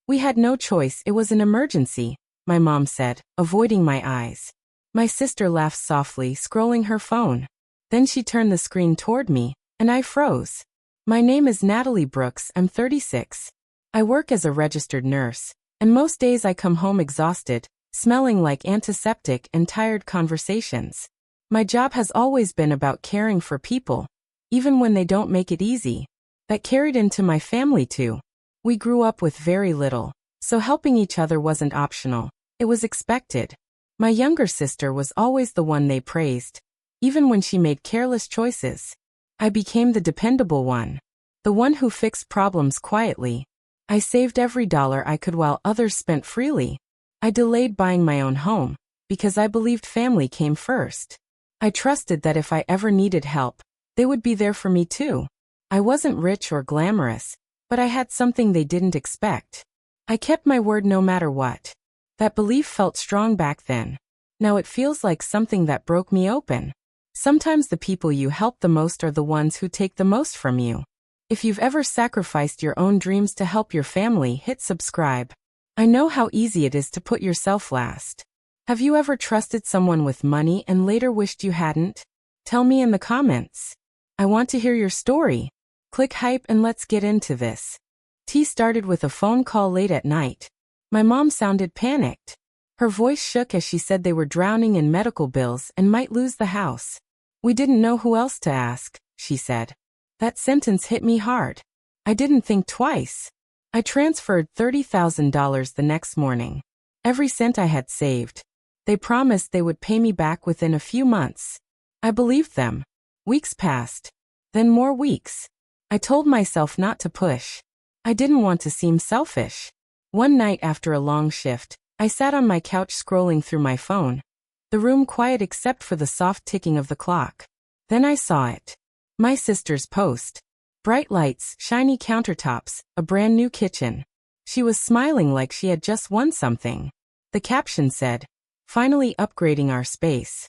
We had no choice, it was an emergency, my mom said, avoiding my eyes. My sister laughed softly, scrolling her phone. Then she turned the screen toward me, and I froze. My name is Natalie Brooks, I'm 36. I work as a registered nurse, and most days I come home exhausted, smelling like antiseptic and tired conversations. My job has always been about caring for people, even when they don't make it easy. That carried into my family too. We grew up with very little, so helping each other wasn't optional, it was expected. My younger sister was always the one they praised, even when she made careless choices. I became the dependable one, the one who fixed problems quietly. I saved every dollar I could while others spent freely. I delayed buying my own home, because I believed family came first. I trusted that if I ever needed help, they would be there for me too. I wasn't rich or glamorous, but I had something they didn't expect. I kept my word no matter what. That belief felt strong back then. Now it feels like something that broke me open. Sometimes the people you help the most are the ones who take the most from you. If you've ever sacrificed your own dreams to help your family, hit subscribe. I know how easy it is to put yourself last. Have you ever trusted someone with money and later wished you hadn't? Tell me in the comments. I want to hear your story. Click hype and let's get into this. Tea started with a phone call late at night. My mom sounded panicked. Her voice shook as she said they were drowning in medical bills and might lose the house. We didn't know who else to ask, she said. That sentence hit me hard. I didn't think twice. I transferred $30,000 the next morning. Every cent I had saved. They promised they would pay me back within a few months. I believed them. Weeks passed. Then more weeks. I told myself not to push. I didn't want to seem selfish. One night after a long shift, I sat on my couch scrolling through my phone. The room quiet except for the soft ticking of the clock. Then I saw it. My sister's post. Bright lights, shiny countertops, a brand new kitchen. She was smiling like she had just won something. The caption said, "Finally upgrading our space."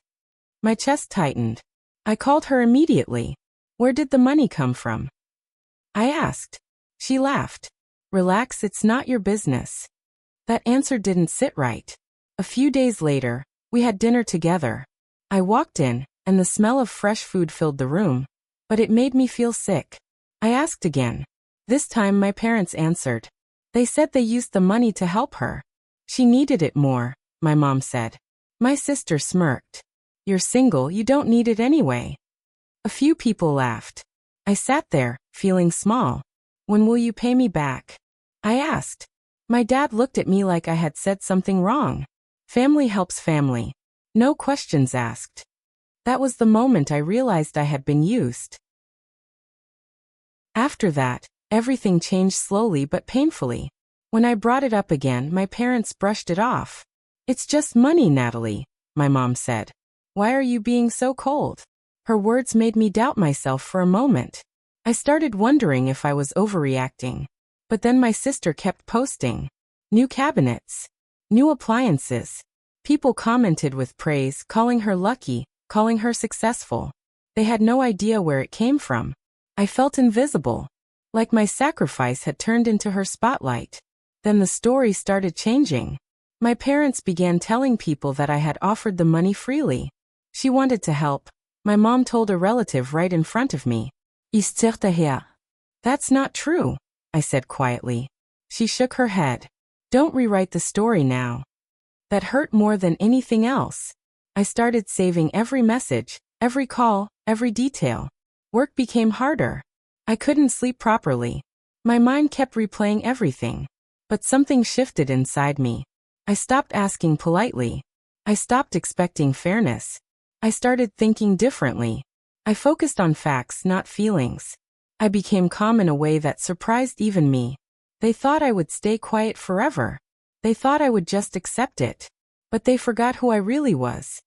My chest tightened. I called her immediately. Where did the money come from? I asked. She laughed. Relax, it's not your business. That answer didn't sit right. A few days later, we had dinner together. I walked in, and the smell of fresh food filled the room. But it made me feel sick. I asked again. This time my parents answered. They said they used the money to help her. She needed it more, my mom said. My sister smirked. You're single, you don't need it anyway. A few people laughed. I sat there, feeling small. When will you pay me back? I asked. My dad looked at me like I had said something wrong. Family helps family. No questions asked. That was the moment I realized I had been used. After that, everything changed slowly but painfully. When I brought it up again, my parents brushed it off. It's just money, Natalie, my mom said. Why are you being so cold? Her words made me doubt myself for a moment. I started wondering if I was overreacting. But then my sister kept posting. New cabinets. New appliances. People commented with praise, calling her lucky, calling her successful. They had no idea where it came from. I felt invisible. Like my sacrifice had turned into her spotlight. Then the story started changing. My parents began telling people that I had offered the money freely. She wanted to help. My mom told a relative right in front of me. That's not true, I said quietly. She shook her head. Don't rewrite the story now. That hurt more than anything else. I started saving every message, every call, every detail. Work became harder. I couldn't sleep properly. My mind kept replaying everything. But something shifted inside me. I stopped asking politely. I stopped expecting fairness. I started thinking differently. I focused on facts, not feelings. I became calm in a way that surprised even me. They thought I would stay quiet forever. They thought I would just accept it. But they forgot who I really was.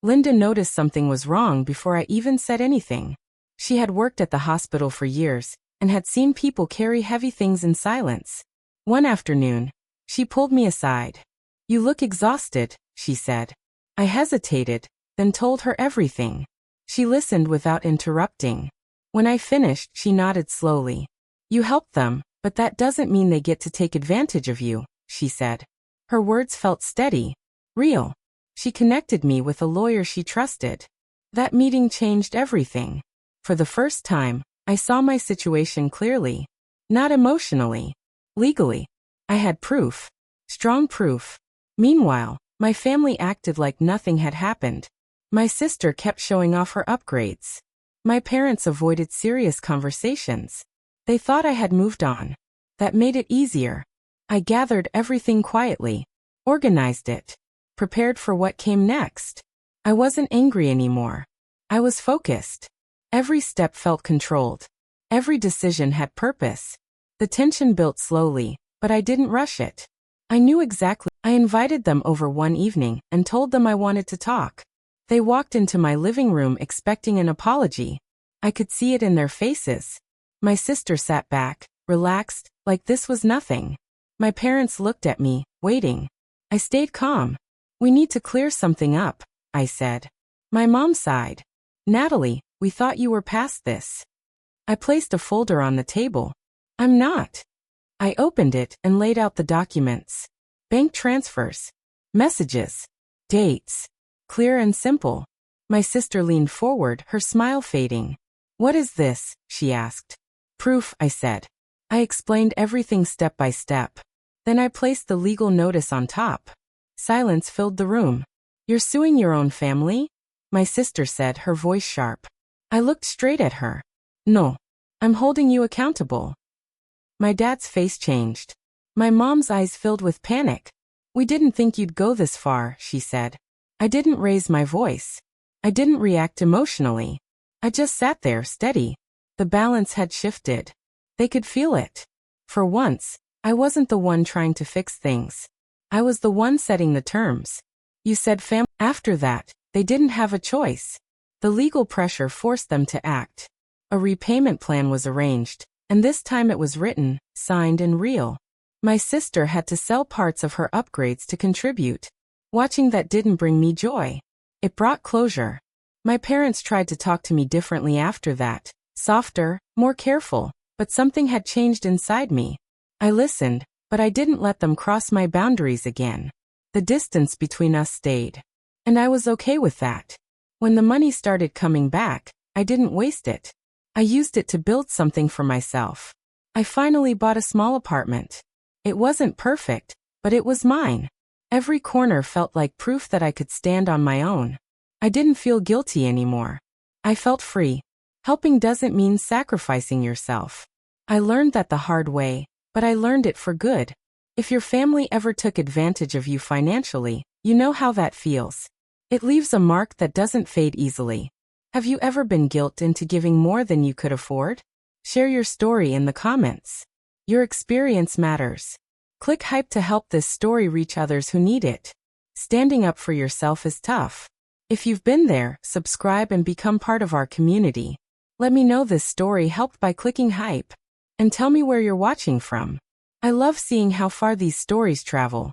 Linda noticed something was wrong before I even said anything. She had worked at the hospital for years and had seen people carry heavy things in silence. One afternoon, she pulled me aside. You look exhausted, she said. I hesitated, then told her everything. She listened without interrupting. When I finished, she nodded slowly. You helped them, But that doesn't mean they get to take advantage of you, she said. Her words felt steady, real. She connected me with a lawyer she trusted. That meeting changed everything. For the first time, I saw my situation clearly. Not emotionally. Legally. I had proof. Strong proof. Meanwhile, my family acted like nothing had happened. My sister kept showing off her upgrades. My parents avoided serious conversations. They thought I had moved on. That made it easier. I gathered everything quietly, organized it, prepared for what came next. I wasn't angry anymore. I was focused. Every step felt controlled. Every decision had purpose. The tension built slowly, but I didn't rush it. I knew exactly. I invited them over one evening and told them I wanted to talk. They walked into my living room expecting an apology. I could see it in their faces. My sister sat back, relaxed, like this was nothing. My parents looked at me, waiting. I stayed calm. We need to clear something up, I said. My mom sighed. Natalie, we thought you were past this. I placed a folder on the table. I'm not. I opened it and laid out the documents. Bank transfers. Messages. Dates. Clear and simple. My sister leaned forward, her smile fading. What is this? She asked. Proof, I said. I explained everything step by step. Then I placed the legal notice on top. Silence filled the room. You're suing your own family? My sister said, her voice sharp. I looked straight at her. No. I'm holding you accountable. My dad's face changed. My mom's eyes filled with panic. We didn't think you'd go this far, she said. I didn't raise my voice. I didn't react emotionally. I just sat there, steady. The balance had shifted. They could feel it. For once, I wasn't the one trying to fix things. I was the one setting the terms. You said family. After that, they didn't have a choice. The legal pressure forced them to act. A repayment plan was arranged, and this time it was written, signed and real. My sister had to sell parts of her upgrades to contribute. Watching that didn't bring me joy. It brought closure. My parents tried to talk to me differently after that, softer, more careful, but something had changed inside me. I listened, but I didn't let them cross my boundaries again. The distance between us stayed. And I was okay with that. When the money started coming back, I didn't waste it. I used it to build something for myself. I finally bought a small apartment. It wasn't perfect, but it was mine. Every corner felt like proof that I could stand on my own. I didn't feel guilty anymore. I felt free. Helping doesn't mean sacrificing yourself. I learned that the hard way, but I learned it for good. If your family ever took advantage of you financially, you know how that feels. It leaves a mark that doesn't fade easily. Have you ever been guilted into giving more than you could afford? Share your story in the comments. Your experience matters. Click hype to help this story reach others who need it. Standing up for yourself is tough. If you've been there, subscribe and become part of our community. Let me know this story helped by clicking hype. And tell me where you're watching from. I love seeing how far these stories travel.